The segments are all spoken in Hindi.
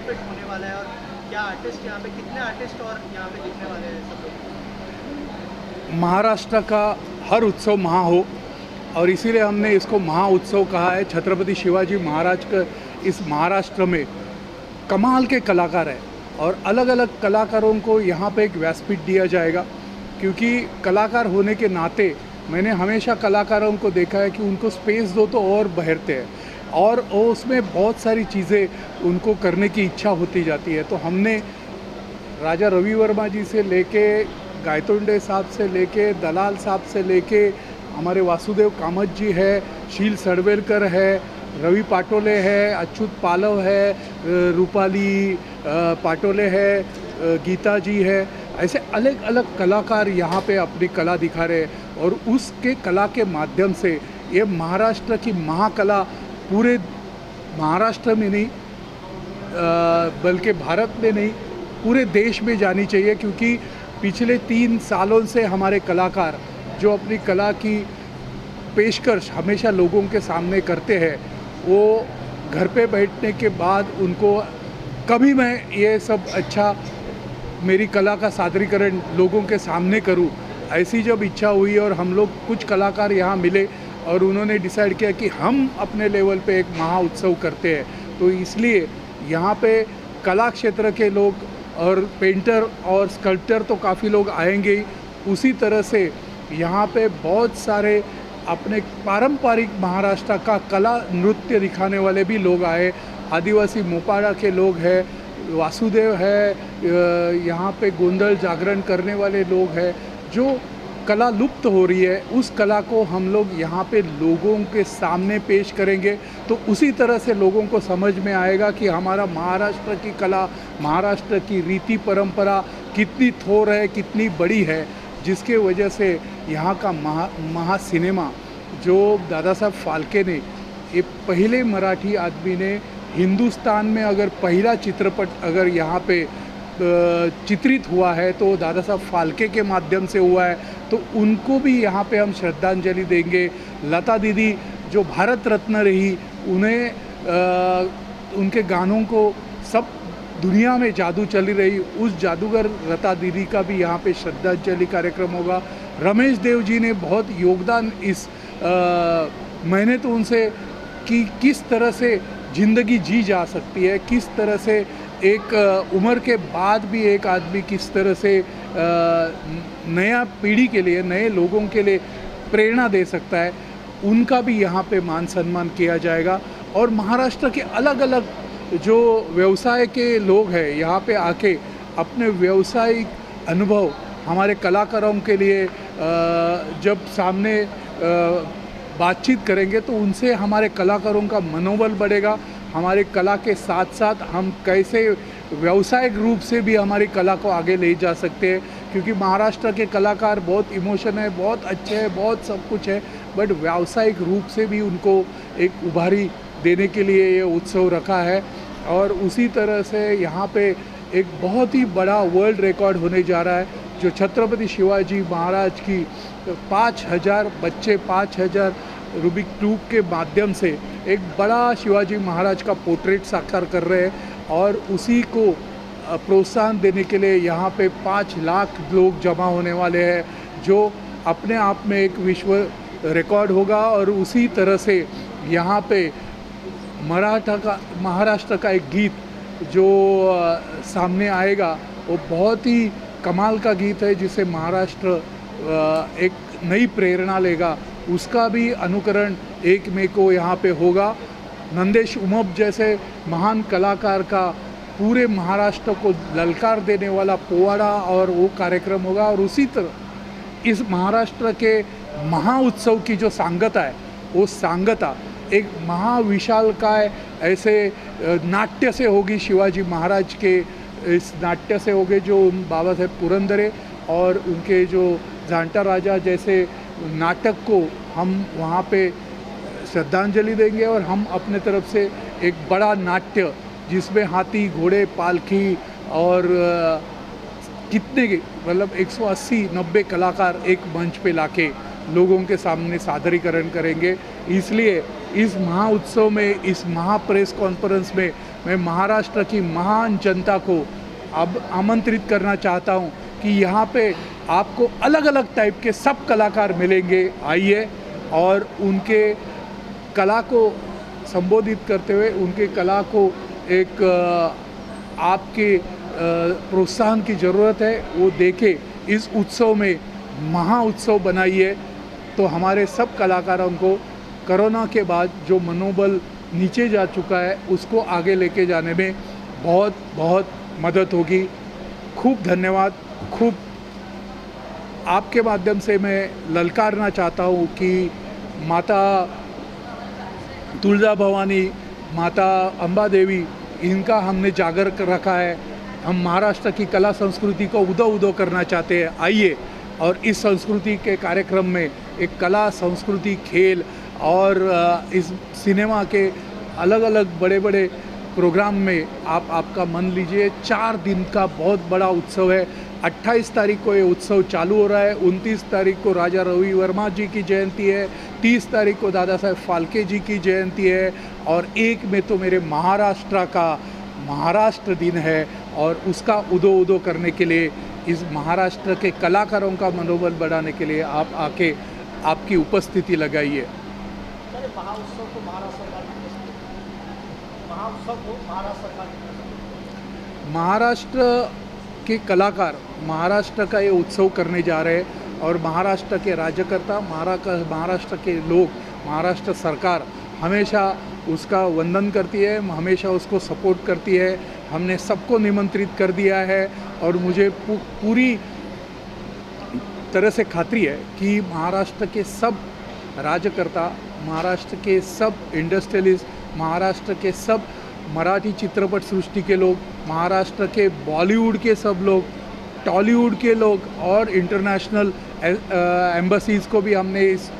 बेनिफिट होने वाला है और क्या आर्टिस्ट यहाँ पे, कितने आर्टिस्ट और यहाँ पे दिखने वाले हैं सब लोग? महाराष्ट्र का हर उत्सव महा हो, और इसीलिए हमने इसको महा उत्सव कहा है। छत्रपति शिवाजी महाराज का इस महाराष्ट्र में कमाल के कलाकार हैं, और अलग अलग कलाकारों को यहाँ पे एक व्यासपीठ दिया जाएगा। क्योंकि कलाकार होने के नाते मैंने हमेशा कलाकारों को देखा है कि उनको स्पेस दो तो और बहरते हैं, और वो उसमें बहुत सारी चीज़ें उनको करने की इच्छा होती जाती है। तो हमने राजा रवि वर्मा जी से लेके गायतोंडे साहब से लेके दलाल साहब से लेके हमारे वासुदेव कामत जी है, शील सड़वेलकर है, रवि पाटोले है, अच्युत पालव है, रूपाली पाटोले है, गीता जी है, ऐसे अलग अलग कलाकार यहाँ पे अपनी कला दिखा रहे हैं। और उसके कला के माध्यम से ये महाराष्ट्र की महाकला पूरे महाराष्ट्र में नहीं बल्कि भारत में नहीं पूरे देश में जानी चाहिए। क्योंकि पिछले 3 सालों से हमारे कलाकार जो अपनी कला की पेशकश हमेशा लोगों के सामने करते हैं, वो घर पे बैठने के बाद उनको कभी मैं ये सब अच्छा मेरी कला का सादरीकरण लोगों के सामने करूं, ऐसी जब इच्छा हुई और हम लोग कुछ कलाकार यहाँ मिले और उन्होंने डिसाइड किया कि हम अपने लेवल पे एक महा उत्सव करते हैं। तो इसलिए यहाँ पे कला क्षेत्र के लोग और पेंटर और स्कल्प्टर तो काफ़ी लोग आएंगे ही, उसी तरह से यहाँ पे बहुत सारे अपने पारंपरिक महाराष्ट्र का कला नृत्य दिखाने वाले भी लोग आए। आदिवासी मोपाड़ा के लोग हैं, वासुदेव है, यहाँ पे गोंधल जागरण करने वाले लोग हैं। जो कला लुप्त हो रही है उस कला को हम लोग यहाँ पे लोगों के सामने पेश करेंगे, तो उसी तरह से लोगों को समझ में आएगा कि हमारा महाराष्ट्र की कला, महाराष्ट्र की रीति परंपरा कितनी थोर है, कितनी बड़ी है। जिसके वजह से यहाँ का महा सिनेमा जो दादा साहब फाल्के ने, ये पहले मराठी आदमी ने हिंदुस्तान में अगर पहला चित्रपट अगर यहाँ पे चित्रित हुआ है तो दादा साहब फाल्के के माध्यम से हुआ है। तो उनको भी यहाँ पे हम श्रद्धांजलि देंगे। लता दीदी जो भारत रत्न रही, उन्हें उनके गानों को सब दुनिया में जादू चली रही, उस जादूगर लता दीदी का भी यहाँ पे श्रद्धांजलि कार्यक्रम होगा। रमेश देव जी ने बहुत योगदान इस मैंने तो उनसे कि किस तरह से ज़िंदगी जी जा सकती है, किस तरह से एक उम्र के बाद भी एक आदमी किस तरह से नया पीढ़ी के लिए, नए लोगों के लिए प्रेरणा दे सकता है, उनका भी यहाँ पे मान सम्मान किया जाएगा। और महाराष्ट्र के अलग अलग जो व्यवसाय के लोग हैं यहाँ पे आके अपने व्यवसायिक अनुभव हमारे कलाकारों के लिए जब सामने बातचीत करेंगे तो उनसे हमारे कलाकारों का मनोबल बढ़ेगा। हमारे कला के साथ साथ हम कैसे व्यावसायिक रूप से भी हमारी कला को आगे ले जा सकते हैं। क्योंकि महाराष्ट्र के कलाकार बहुत इमोशन है, बहुत अच्छे हैं, बहुत सब कुछ है, बट व्यावसायिक रूप से भी उनको एक उभारी देने के लिए ये उत्सव रखा है। और उसी तरह से यहाँ पे एक बहुत ही बड़ा वर्ल्ड रिकॉर्ड होने जा रहा है, जो छत्रपति शिवाजी महाराज की 5000 बच्चे 5000 रूबिक क्यूब के माध्यम से एक बड़ा शिवाजी महाराज का पोर्ट्रेट साकार कर रहे हैं। और उसी को प्रोत्साहन देने के लिए यहाँ पे 5 लाख लोग जमा होने वाले हैं, जो अपने आप में एक विश्व रिकॉर्ड होगा। और उसी तरह से यहाँ पे महाराष्ट्र का एक गीत जो सामने आएगा, वो बहुत ही कमाल का गीत है, जिसे महाराष्ट्र एक नई प्रेरणा लेगा। उसका भी अनुकरण 1 मई को यहाँ पे होगा। नंदेश उमप जैसे महान कलाकार का पूरे महाराष्ट्र को ललकार देने वाला पोवाड़ा और वो कार्यक्रम होगा। और उसी तरह इस महाराष्ट्र के महा उत्सव की जो सांगता है, वो सांगता एक महाविशालकाय ऐसे नाट्य से होगी। शिवाजी महाराज के इस नाट्य से होगे जो बाबा साहेब पुरंदरे और उनके जो जांटा राजा जैसे नाटक को हम वहाँ पे श्रद्धांजलि देंगे। और हम अपने तरफ से एक बड़ा नाट्य जिसमें हाथी, घोड़े, पालकी और कितने मतलब 180-90 कलाकार एक मंच पे लाके लोगों के सामने सादरीकरण करेंगे। इसलिए इस महा उत्सव में, इस महा प्रेस कॉन्फ्रेंस में मैं महाराष्ट्र की महान जनता को अब आमंत्रित करना चाहता हूँ कि यहाँ पे आपको अलग अलग टाइप के सब कलाकार मिलेंगे। आइए और उनके कला को संबोधित करते हुए उनके कला को एक आपके प्रोत्साहन की ज़रूरत है, वो देखे। इस उत्सव में महा उत्सव बनाइए तो हमारे सब कलाकारों को कोरोना के बाद जो मनोबल नीचे जा चुका है उसको आगे लेके जाने में बहुत बहुत मदद होगी। खूब धन्यवाद। खूब आपके माध्यम से मैं ललकारना चाहता हूँ कि माता तुलजा भवानी, माता अम्बा देवी, इनका हमने जागर कर रखा है। हम महाराष्ट्र की कला संस्कृति को उदो उदो करना चाहते हैं। आइए और इस संस्कृति के कार्यक्रम में एक कला, संस्कृति, खेल और इस सिनेमा के अलग अलग बड़े बड़े प्रोग्राम में आप आपका मन लीजिए। 4 दिन का बहुत बड़ा उत्सव है। 28 तारीख को ये उत्सव चालू हो रहा है। 29 तारीख को राजा रवि वर्मा जी की जयंती है। 30 तारीख को दादा साहेब फाल्के जी की जयंती है और 1 में तो मेरे महाराष्ट्र का महाराष्ट्र दिन है। और उसका उदो उदो करने के लिए, इस महाराष्ट्र के कलाकारों का मनोबल बढ़ाने के लिए आप आके आपकी उपस्थिति लगाइए। महाराष्ट्र के कलाकार महाराष्ट्र का ये उत्सव करने जा रहे हैं और महाराष्ट्र के राज्यकर्ता, महाराष्ट्र के लोग, महाराष्ट्र सरकार हमेशा उसका वंदन करती है, हमेशा उसको सपोर्ट करती है। हमने सबको निमंत्रित कर दिया है और मुझे पूरी तरह से खातरी है कि महाराष्ट्र के सब राज्यकर्ता, महाराष्ट्र के सब इंडस्ट्रियलिस्ट, महाराष्ट्र के सब मराठी चित्रपट सृष्टि के लोग, महाराष्ट्र के बॉलीवुड के सब लोग, टॉलीवुड के लोग और इंटरनेशनल एम्बसीज़ को भी हमने इस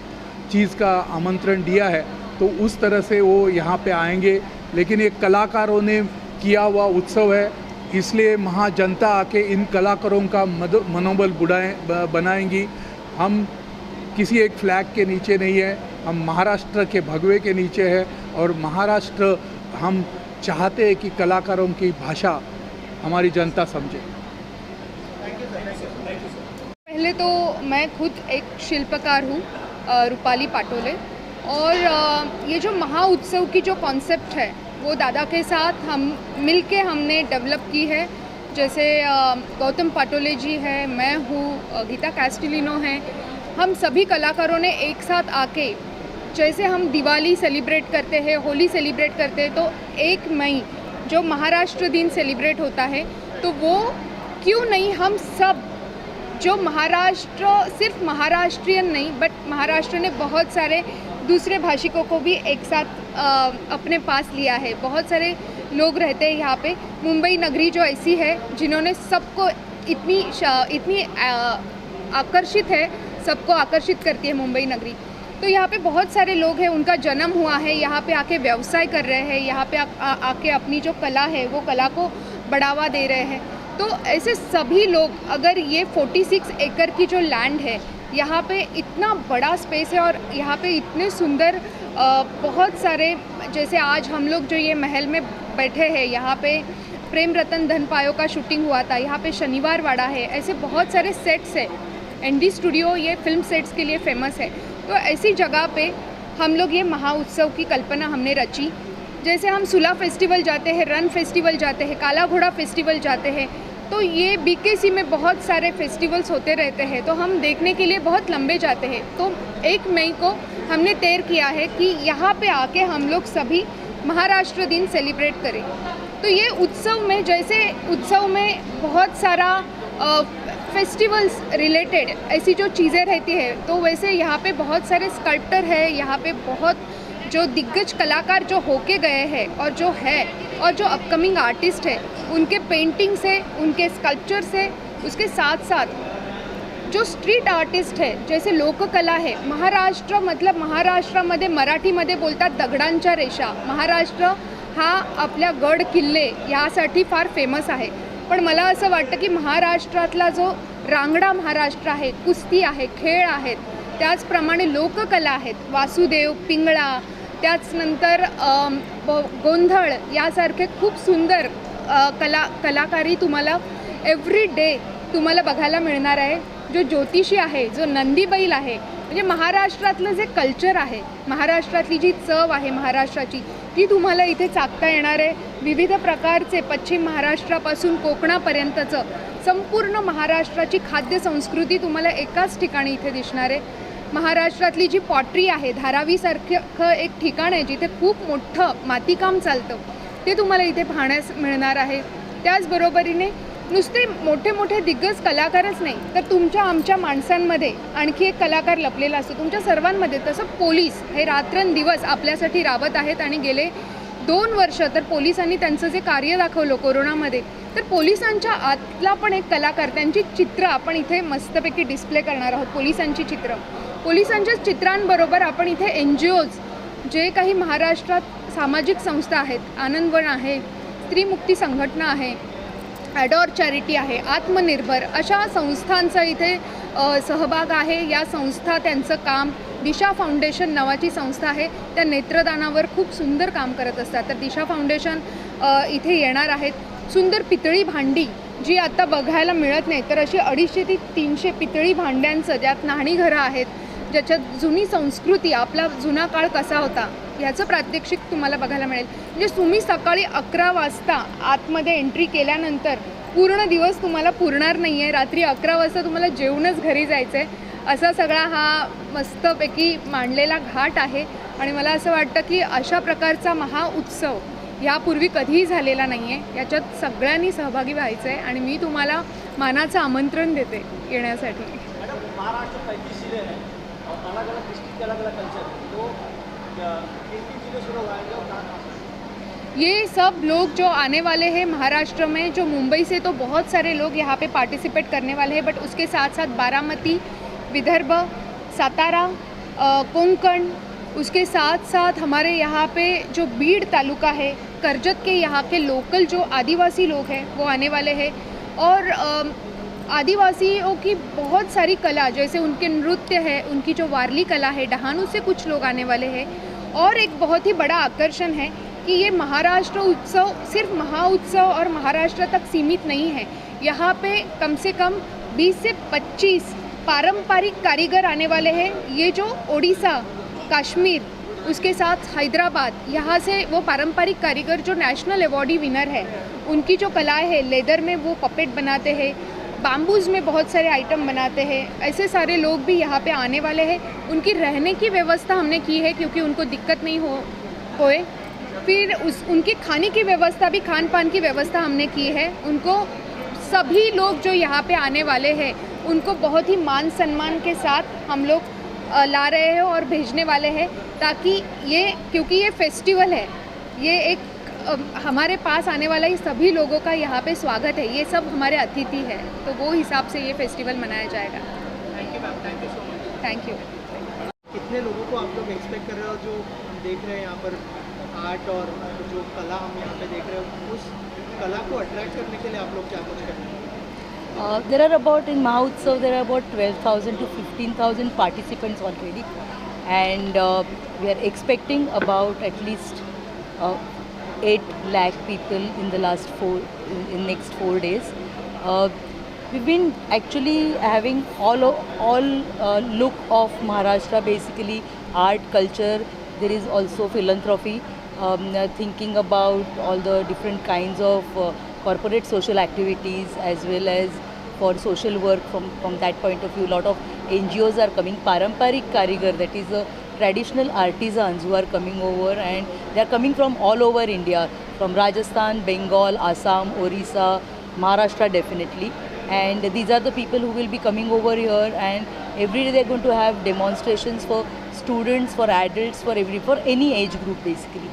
चीज़ का आमंत्रण दिया है। तो उस तरह से वो यहाँ पे आएंगे। लेकिन ये कलाकारों ने किया हुआ उत्सव है, इसलिए महाजनता आके इन कलाकारों का मनोबल बनाएंगी। हम किसी एक फ्लैग के नीचे नहीं है, हम महाराष्ट्र के भगवे के नीचे है और महाराष्ट्र हम चाहते हैं कि कलाकारों की भाषा हमारी जनता समझे। पहले तो मैं खुद एक शिल्पकार हूँ, रूपाली पाटोले, और ये जो महा उत्सव की जो कॉन्सेप्ट है वो दादा के साथ हम मिलके हमने डेवलप की है। जैसे गौतम पाटोले जी है, मैं हूँ, गीता कैस्टिलिनो है, हम सभी कलाकारों ने एक साथ आके, जैसे हम दिवाली सेलिब्रेट करते हैं, होली सेलिब्रेट करते हैं, तो 1 मई जो महाराष्ट्र दिन सेलिब्रेट होता है, तो वो क्यों नहीं हम सब जो महाराष्ट्र, सिर्फ महाराष्ट्रियन नहीं बट महाराष्ट्र ने बहुत सारे दूसरे भाषिकों को भी एक साथ अपने पास लिया है। बहुत सारे लोग रहते हैं यहाँ पे। मुंबई नगरी जो ऐसी है जिन्होंने सबको इतनी आकर्षित है, सबको आकर्षित करती है मुंबई नगरी। तो यहाँ पे बहुत सारे लोग हैं, उनका जन्म हुआ है, यहाँ पे आके व्यवसाय कर रहे हैं, यहाँ पे आके अपनी जो कला है वो कला को बढ़ावा दे रहे हैं। तो ऐसे सभी लोग, अगर ये 46 एकड़ की जो लैंड है, यहाँ पे इतना बड़ा स्पेस है और यहाँ पे इतने सुंदर बहुत सारे, जैसे आज हम लोग जो ये महल में बैठे हैं, यहाँ पे प्रेम रतन धन पायो का शूटिंग हुआ था, यहाँ पे शनिवार वाड़ा है, ऐसे बहुत सारे सेट्स है। एनडी स्टूडियो ये फिल्म सेट्स के लिए फेमस है। तो ऐसी जगह पे हम लोग ये महा उत्सव की कल्पना हमने रची। जैसे हम सुला फेस्टिवल जाते हैं, रन फेस्टिवल जाते हैं, काला घोड़ा फेस्टिवल जाते हैं, तो ये बीकेसी में बहुत सारे फेस्टिवल्स होते रहते हैं, तो हम देखने के लिए बहुत लंबे जाते हैं। तो 1 मई को हमने तय किया है कि यहाँ पे आके हम लोग सभी महाराष्ट्र दिन सेलिब्रेट करें। तो ये उत्सव में, जैसे उत्सव में बहुत सारा फेस्टिवल्स रिलेटेड ऐसी जो चीज़ें रहती है, तो वैसे यहाँ पे बहुत सारे स्कल्प्टर है, यहाँ पे बहुत जो दिग्गज कलाकार जो होके गए हैं और जो है और जो अपकमिंग आर्टिस्ट है, उनके पेंटिंग से, उनके स्कल्पचर से, उसके साथ साथ जो स्ट्रीट आर्टिस्ट है, जैसे लोककला है। महाराष्ट्र मतलब महाराष्ट्रामध्ये मराठीमध्ये बोलतात दगडांच्या रेषा। महाराष्ट्र हा आपल्या गड किल्ले यासाठी फार फेमस आहे, पण मला असं वाटतं की महाराष्ट्रातला जो रांगडा महाराष्ट्र आहे, कुस्ती आहे, खेळ आहेत, त्याचप्रमाणे लोककला आहेत, वासुदेव, पिंगळा, त्याचनंतर गोंधळ यासारखे खूप सुंदर कलाकारी तुम्हाला एव्हरी डे तुम्हाला बघायला मिळणार आहे. जो ज्योतिषी आहे, जो नंदी बैल आहे, म्हणजे महाराष्ट्रातलं जे कल्चर आहे, महाराष्ट्रातली जी चव आहे महाराष्ट्राची, ती तुम्हाला इथे चाखता येणार आहे. विविध प्रकारचे पश्चिम महाराष्ट्रापासून कोकणापर्यंतचं संपूर्ण महाराष्ट्राची खाद्य संस्कृती तुम्हाला एकाच ठिकाणी इथे दिसणार आहे. महाराष्ट्रातली जी पॉटरी आहे, धारावीसारखं एक ठिकाण आहे जिथे खूप मोठं मातीकाम चालतं, ते तुम्हाला इथे पाहण्यास मिळणार आहे. त्याचबरोबरीने नुसते मोठे मोठे दिग्गज कलाकारच नाही, तर तुमच्या आमच्या माणसांमध्ये आणखी एक कलाकार लपलेला असतो, तुमच्या सर्वांमध्ये. तसं पोलीस हे रात्रंदिवस आपल्यासाठी राबत आहेत आणि गेले 2 वर्ष तर पोलिसांनी त्यांचं जे कार्य दाखवलं कोरोनामध्ये, तर पोलिसांच्या आतला पण एक कलाकार, त्यांची चित्र आपण इथे मस्तपैकी डिस्प्ले करणार आहोत. पोलिसांची चित्र, पोलिसांच्या चित्रांबरोबर आपण इथे NGOज जे काही महाराष्ट्रात सामाजिक संस्था आहेत, आनंदवन आहे, स्त्रीमुक्ती संघटना आहे, ॲडॉर चॅरिटी आहे, आत्मनिर्भर, अशा संस्थांचा इथे सहभाग आहे. या संस्था त्यांचं काम, दिशा फाउंडेशन नावाची संस्था आहे, त्या नेत्रदानावर खूप सुंदर काम करत असतात. तर दिशा फाउंडेशन इथे येणार आहेत. सुंदर पितळी भांडी जी आता बघायला मिळत नाही, तर अशी 250 ते 300 पितळी भांड्यांचं, ज्यात न्हाणीघरं आहेत, ज्याच्यात जुनी संस्कृती, आपला जुना काळ कसा होता ह्याचं प्रात्यक्षिक तुम्हाला बघायला मिळेल. म्हणजे तुम्ही सकाळी 11 वाजता आतमध्ये एंट्री केल्यानंतर पूर्ण दिवस तुम्हाला पुरणार नाही आहे. रात्री 11 वाजता तुम्हाला जेवूनच घरी जायचं आहे. असा सगळा हा मस्तपैकी मांडलेला घाट आहे आणि मला असं वाटतं की अशा प्रकारचा महाउत्सव यापूर्वी कधीही झालेला नाही आहे. याच्यात सगळ्यांनी सहभागी व्हायचं आहे आणि मी तुम्हाला मानाचं आमंत्रण देते येण्यासाठी. महाराष्ट्र 35 जिले हैं और अलग अलग डिस्ट्रिक्ट के अलग अलग कल्चर है, तो किन जिले से लोग आएंगे और कहाँ? ये सब लोग जो आने वाले हैं महाराष्ट्र में, जो मुंबई से तो बहुत सारे लोग यहाँ पे पार्टिसिपेट करने वाले हैं, बट उसके साथ साथ बारामती, विदर्भ, सातारा, कोंकण, उसके साथ साथ हमारे यहाँ पे जो बीड़ तालुका है, करजत के यहाँ के लोकल जो आदिवासी लोग हैं वो आने वाले हैं. और आदिवासियों की बहुत सारी कला, जैसे उनके नृत्य है, उनकी जो वारली कला है, डहानू से कुछ लोग आने वाले हैं. और एक बहुत ही बड़ा आकर्षण है कि ये महाराष्ट्र उत्सव सिर्फ महाउत्सव और महाराष्ट्र तक सीमित नहीं है. यहाँ पे कम से कम 20 से 25 पारंपरिक कारीगर आने वाले हैं. ये जो ओडिशा, कश्मीर, उसके साथ हैदराबाद, यहाँ से वो पारंपरिक कारीगर जो नेशनल अवॉर्डी विनर है, उनकी जो कलाएँ है, लेदर में वो पपेट बनाते हैं, बाम्बूज़ में बहुत सारे आइटम बनाते हैं, ऐसे सारे लोग भी यहाँ पे आने वाले हैं. उनकी रहने की व्यवस्था हमने की है क्योंकि उनको दिक्कत नहीं होए. फिर उनके खाने की व्यवस्था भी, खान पान की व्यवस्था हमने की है. उनको सभी लोग जो यहाँ पे आने वाले हैं उनको बहुत ही मान सम्मान के साथ हम लोग ला रहे हैं और भेजने वाले हैं, ताकि ये, क्योंकि ये फेस्टिवल है, ये एक हमारे पास आने वाला ही सभी लोगों का यहाँ पे स्वागत है. ये सब हमारे अतिथि है, तो वो हिसाब से ये फेस्टिवल मनाया जाएगा. Thank you ma'am, thank you so much. Thank you. कितने लोगों को आप लोग एक्सपेक्ट कर रहे हो जो हम देख रहे हैं यहाँ पर आर्ट और जो कला हम यहाँ पे देख रहे हो, उस कला को अट्रैक्ट करने के लिए आप लोग क्या कुछ कर रहे हैं? There are about, in Mahotsav, there are about 12,000 to 15,000 participants already, and we are expecting about at least 8 lakh people in the in next 4 days. We've been actually having all look of Maharashtra, basically art, culture. There is also philanthropy, thinking about all the different kinds of corporate social activities, as well as for social work. From that point of view, a lot of NGOs are coming. Paramparik Karigar, that is traditional artisans who are coming over, and they are coming from all over India, from Rajasthan, Bengal, Assam, Orissa, Maharashtra definitely. And these are the people who will be coming over here, and every day they are going to have demonstrations for students, for adults, for any age group basically.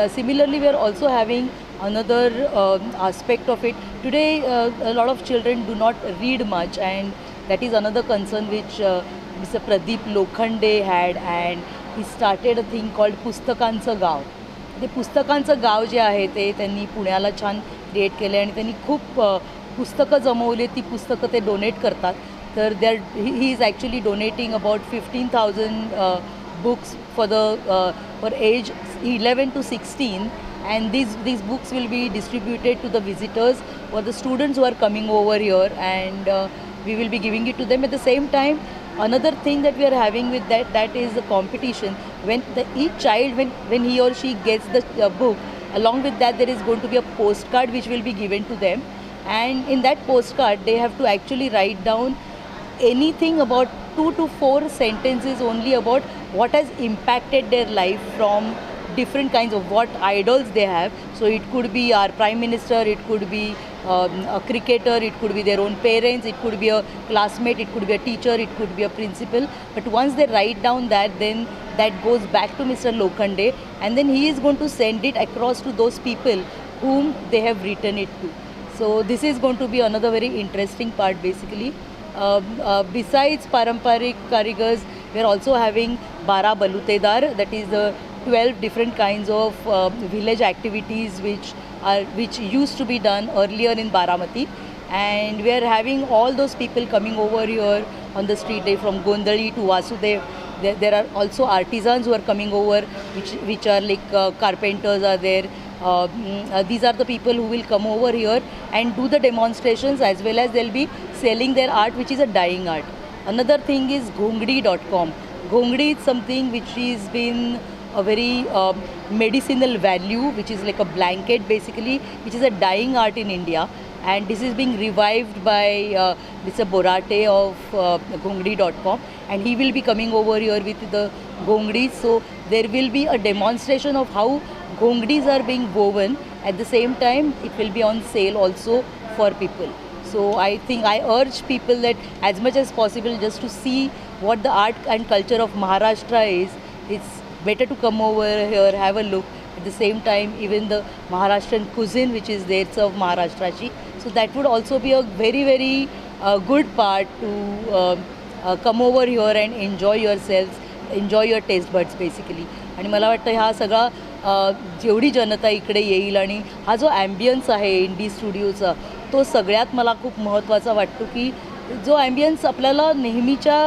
Similarly, we are also having another aspect of it. Today, a lot of children do not read much, and that is another concern which Mr. Pradeep Lokhande had, and he started a thing called पुस्तकांचं गाव. ते पुस्तकांचं गाव जे आहे ते त्यांनी पुण्याला छान क्रिएट केलं आणि त्यांनी खूप पुस्तकं जमवली. ती पुस्तकं ते डोनेट करतात. तर he is actually donating about 15,000 books for age 11 to 16, and these books will be distributed to the visitors or the students who are coming over here, and we will be giving it to them. At the same time, another thing that we are having with that is the competition. When each child, when he or she gets the book, along with that there is going to be a postcard which will be given to them, and in that postcard they have to actually write down anything about 2 to 4 sentences only about what has impacted their life from different kinds of what idols they have. So it could be our prime minister, it could be a cricketer, it could be their own parents, it could be a classmate, it could be a teacher, it could be a principal. But once they write down that, then that goes back to Mr. Lokhande, and then he is going to send it across to those people whom they have written it to. So this is going to be another very interesting part basically. Besides Paramparik Karigars, we are also having Bara Balutedar, that is the 12 different kinds of village activities which used to be done earlier in Baramati, and we are having all those people coming over here on the street day from Gondali to Vasudev. There are also artisans who are coming over, which are like carpenters are there. These are the people who will come over here and do the demonstrations, as well as they'll be selling their art, which is a dying art. Another thing is Ghongdi.com. Ghongdi is something which has been a very medicinal value, which is like a blanket basically, which is a dying art in India, and this is being revived by Mr. Borate of Ghongdi.com, and he will be coming over here with the Ghongdis. So there will be a demonstration of how Ghongdis are being woven. At the same time, it will be on sale also for people. So I think I urge people that as much as possible, just to see what the art and culture of Maharashtra is, it's better to come over here, have a look. At the same time, even the Maharashtrian cuisine which is there, serve Maharashtrachi. So that would also be a very, very good part to come over here and enjoy yourselves, enjoy your taste buds basically. आणि मला वाटतं ह्या सगळा जेवढी जनता इकडे येईल आणि हा जो ॲम्बियन्स आहे इंडी स्टुडिओचा, तो सगळ्यात मला खूप महत्त्वाचा वाटतो की जो ॲम्बियन्स आपल्याला नेहमीच्या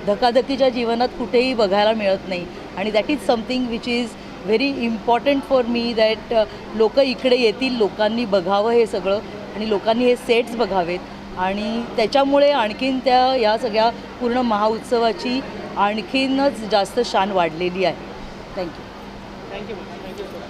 धकाधकीच्या जीवनात कुठेही बघायला मिळत नाही, आणि that is something which is very important for me, that लोक इकडे येतील, लोकांनी बघावं हे सगळं, आणि लोकांनी हे सेट्स बघावेत, आणि त्याच्यामुळे आणखीन या सगळ्या पूर्ण महाउत्सवाची आणखीनच जास्त शान वाढलेली आहे. थँक्यू. Thank you thank you sir.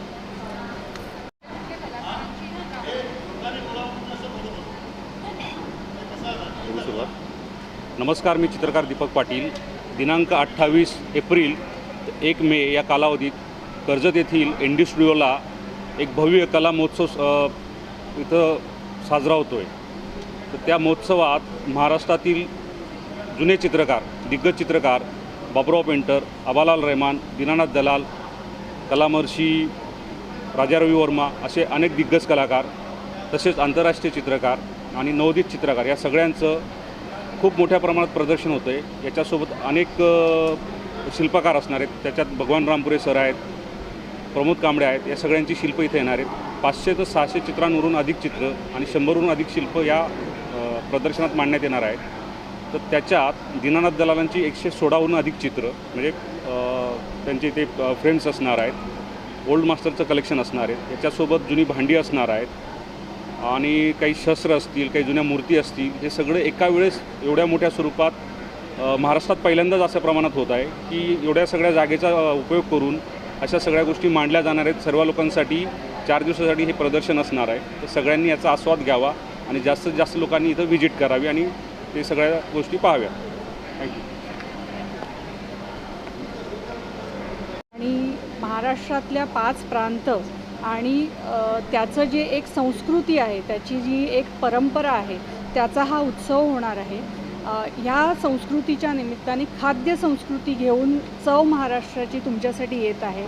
नमस्कार, मी चित्रकार दीपक पाटील. दिनांक 28 एप्रिल ते 1 मे या कालावधीत कर्जत येथील इंडी स्टुडिओला एक भव्य कला महोत्सव इथं साजरा होतो आहे. तर त्या महोत्सवात महाराष्ट्रातील जुने चित्रकार, दिग्गज चित्रकार बाबुराव पेंटर, आबालाल रहमान, दीनानाथ दलाल, कलामहर्षी राजा रवी वर्मा असे अनेक दिग्गज कलाकार, तसेच आंतरराष्ट्रीय चित्रकार आणि नवोदित चित्रकार या सगळ्यांचं खूप मोठ्या प्रमाणात प्रदर्शन होतं आहे. याच्यासोबत अनेक शिल्पकार असणार आहेत. त्याच्यात भगवान रामपुरे सर आहेत, प्रमोद कांबळे आहेत. या सगळ्यांची शिल्प इथे येणार आहेत. 500 ते 600 चित्रांवरून अधिक चित्र आणि 100हून अधिक शिल्प या प्रदर्शनात मांडण्यात येणार आहेत. तर त्याच्यात दीनानाथ दलालांची 116हून अधिक चित्र, म्हणजे त्यांचे ते फ्रेम्स असणार आहेत. ओल्ड मास्टरचं कलेक्शन असणार आहे. याच्यासोबत जुनी भांडी असणार आहेत आणि काही शस्त्र असतील, काही जुन्या मूर्ती असतील. हे सगळं एका वेळेस एवढ्या मोठ्या स्वरूपात महाराष्ट्रात पहिल्यांदाच अशा प्रमाणात होत आहे की एवढ्या सगळ्या जागेचा उपयोग करून अशा सगळ्या गोष्टी मांडल्या जाणार आहेत. सर्व लोकांसाठी 4 दिवसासाठी हे प्रदर्शन असणार आहे. तर सगळ्यांनी याचा आस्वाद घ्यावा आणि जास्तीत जास्त लोकांनी इथं व्हिजिट करावी आणि ते सगळ्या गोष्टी पाहाव्या. थँक्यू. आणि महाराष्ट्रातल्या 5 प्रांत आणि त्याचं जे एक संस्कृती आहे, त्याची जी एक परंपरा आहे, त्याचा हा उत्सव होणार आहे. ह्या संस्कृतीच्या निमित्ताने खाद्य संस्कृती घेऊन चव महाराष्ट्राची तुमच्यासाठी येत आहे.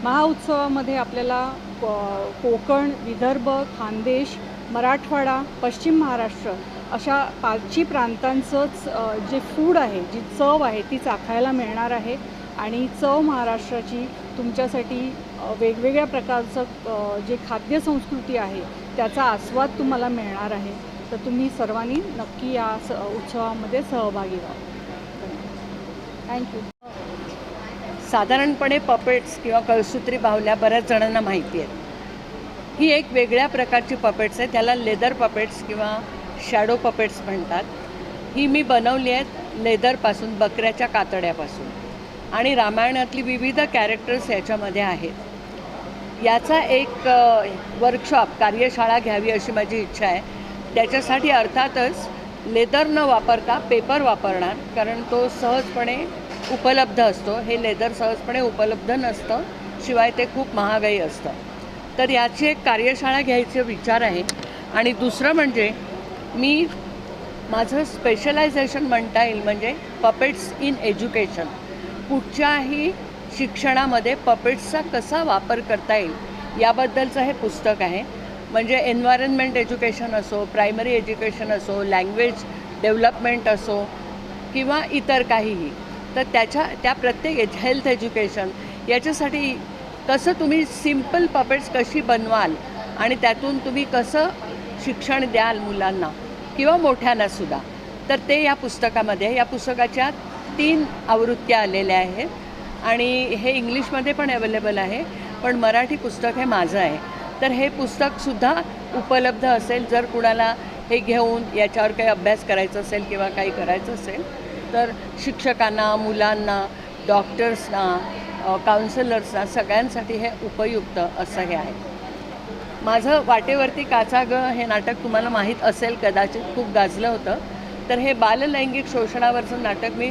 महाउत्सवामध्ये आपल्याला कोकण, विदर्भ, खानदेश, मराठवाडा, पश्चिम महाराष्ट्र अशा 5 प्रांतांचंच जे फूड आहे, जी चव आहे ती चाखायला मिळणार आहे. आणि चव महाराष्ट्राची तुमच्यासाठी वेगवेगळ्या प्रकारचं जे खाद्य संस्कृती आहे त्याचा आस्वाद तुम्हाला मिळणार आहे. तर तुम्ही सर्वांनी नक्की या उत्सवामध्ये सहभागी व्हा. थँक्यू. साधारणपणे पपेट्स किंवा कळसूत्री बाहुल्या बऱ्याच जणांना माहिती आहेत. ही एक वेगळ्या प्रकारची पपेट्स आहे, त्याला लेदर पपेट्स किंवा शॅडो पपेट्स म्हणतात. ही मी बनवली आहेत लेदरपासून, बकऱ्याच्या कातड्यापासून, आणि रामायणातली विविध कॅरेक्टर्स याच्यामध्ये आहेत. याचा एक वर्कशॉप, कार्यशाळा घ्यावी अशी माझी इच्छा आहे. त्याच्यासाठी अर्थातच लेदर न वापरता पेपर वापरणार, कारण तो सहजपणे उपलब्ध असतो. हे लेदर सहजपणे उपलब्ध नसतं, शिवाय ते खूप महागाई असतं. तर याची एक कार्यशाळा घ्यायचा विचार आहे. आणि दुसरं म्हणजे मी माझं स्पेशलायझेशन म्हणता येईल म्हणजे पपेट्स इन एज्युकेशन. कुठच्याही शिक्षणामध्ये पपेट्सचा कसा वापर करता येईल याबद्दलचं हे पुस्तक आहे. म्हणजे एन्व्हायरनमेंट एज्युकेशन असो, प्रायमरी एज्युकेशन असो, लँग्वेज डेव्हलपमेंट असो किंवा इतर काहीही, तर त्या प्रत्येक हेल्थ एज्युकेशन याच्यासाठी कसं तुम्ही सिम्पल पपेट्स कशी बनवाल आणि त्यातून तुम्ही कसं शिक्षण द्याल मुलांना किंवा मोठ्यांनासुद्धा, तर ते या पुस्तकामध्ये. या पुस्तकाच्या 3 आवृत्त्या आलेल्या आहेत आणि हे इंग्लिशमध्ये पण अवेलेबल आहे, पण मराठी पुस्तक हे माझं आहे. तर हे पुस्तकसुद्धा उपलब्ध असेल. जर कुणाला हे घेऊन याच्यावर काही अभ्यास करायचा असेल किंवा काही करायचं असेल तर शिक्षकांना, मुलांना, डॉक्टर्सना, काउन्सिलर्सना सगळ्यांसाठी हे उपयुक्त असं हे आहे. माझं वाटेवरती काचा ग हे नाटक तुम्हाला माहीत असेल, कदाचित खूप गाजलं होतं. तर हे बाललैंगिक शोषणावरचं नाटक मी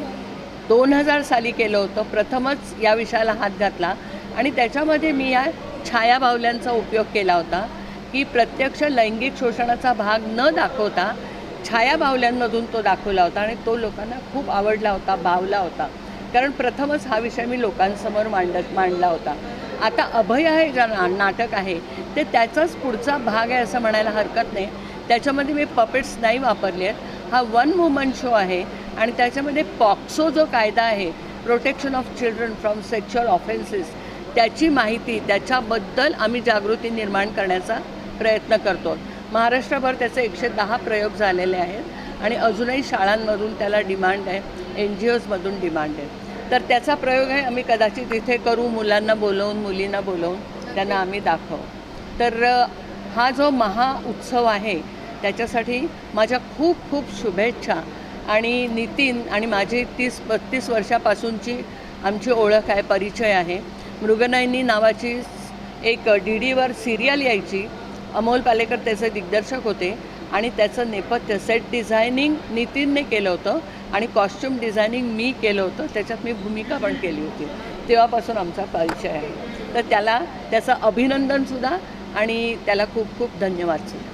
2000 साली केलं होतं. प्रथमच या विषयाला हात घातला आणि त्याच्यामध्ये मी या छायाबाहुल्यांचा उपयोग केला होता की प्रत्यक्ष लैंगिक शोषणाचा भाग न दाखवता छायाबाहुल्यांमधून तो दाखवला होता आणि तो लोकांना खूप आवडला होता, भावला होता. कारण प्रथमच हा विषय मी लोकांसमोर मांडला होता. आता अभय हे नाटक आहे ते त्याचाच पुढचा भाग आहे असं म्हणायला हरकत नाही. त्याच्यामध्ये मी पपेट्स नाही वापरले आहेत. हा 1 वुमन शो आहे आणि त्याच्यामध्ये पॉक्सो जो कायदा आहे, protection of children from sexual offences, त्याची माहिती, त्याच्याबद्दल आम्ही जागृती निर्माण करण्याचा प्रयत्न करतो. महाराष्ट्रभर त्याचे 110 प्रयोग झालेले आहेत आणि अजूनही शाळांमधून त्याला डिमांड आहे, NGOजमधून डिमांड आहे. तर त्याचा प्रयोग आहे आम्ही कदाचित इथे करू, मुलांना बोलवून, मुलींना बोलवून त्यांना आम्ही दाखवू. तर हा जो महाउत्सव आहे त्याच्यासाठी माझ्या खूप खूप शुभेच्छा. आणि नितीन आणि माझी 30-32 वर्षापासूनची आमची ओळख आहे, परिचय आहे. मृगनयनी नावाची एक DDवर सिरियल यायची, अमोल पालेकर त्याचे दिग्दर्शक होते आणि त्याचं नेपथ्य सेट डिझायनिंग नितीनने केलं होतं आणि कॉस्ट्यूम डिझायनिंग मी केलं होतं. त्याच्यात मी भूमिका पण केली होती. तेव्हापासून आमचा परिचय आहे. तर त्याला त्याचं अभिनंदनसुद्धा आणि त्याला खूप खूप धन्यवादसुद्धा.